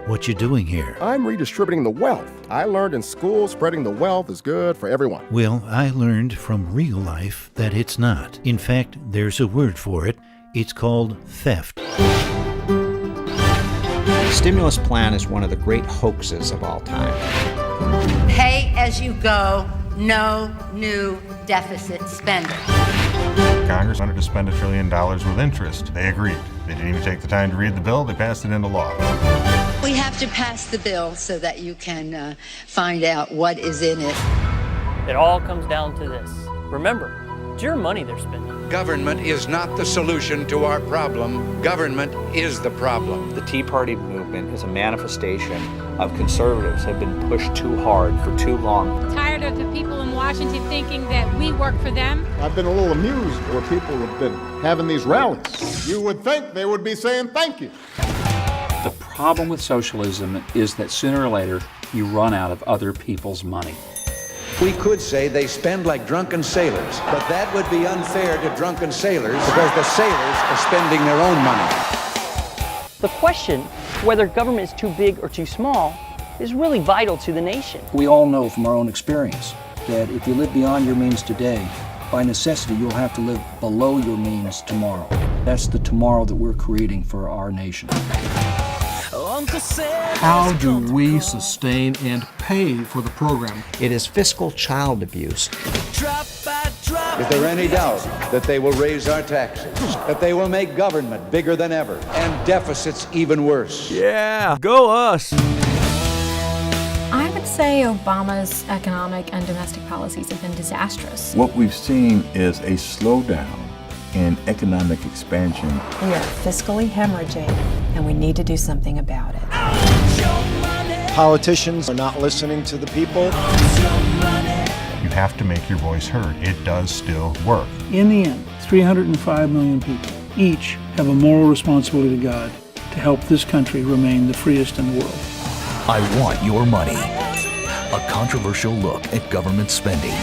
What you doing here? I'm redistributing the wealth. I learned in school spreading the wealth is good for everyone. Well, I learned from real life that it's not. In fact, there's a word for it. It's called theft. The stimulus plan is one of the great hoaxes of all time. Pay as you go, no new deficit spending. Congress wanted to spend $1 trillion with interest. They agreed. They didn't even take the time to read the bill. They passed it into law. We have to pass the bill so that you can find out what is in it. It all comes down to this. Remember, it's your money they're spending. Government is not the solution to our problem. Government is the problem. The Tea Party movement is a manifestation of conservatives have been pushed too hard for too long. Tired of the people in Washington thinking that we work for them. I've been a little amused where people have been having these rallies. You would think they would be saying thank you. The problem with socialism is that sooner or later you run out of other people's money. We could say they spend like drunken sailors, but that would be unfair to drunken sailors because the sailors are spending their own money. The question, whether government is too big or too small, is really vital to the nation. We all know from our own experience that if you live beyond your means today, by necessity you'll have to live below your means tomorrow. That's the tomorrow that we're creating for our nation. How do we sustain and pay for the program? It is fiscal child abuse. Is there any doubt that they will raise our taxes, that they will make government bigger than ever, and deficits even worse? Yeah, go us! I would say Obama's economic and domestic policies have been disastrous. What we've seen is a slowdown in economic expansion. We are fiscally hemorrhaging, and we need to do something about it. Politicians are not listening to the people. You have to make your voice heard. It does still work. In the end, 305 million people each have a moral responsibility to God to help this country remain the freest in the world. I Want Your Money, a controversial look at government spending.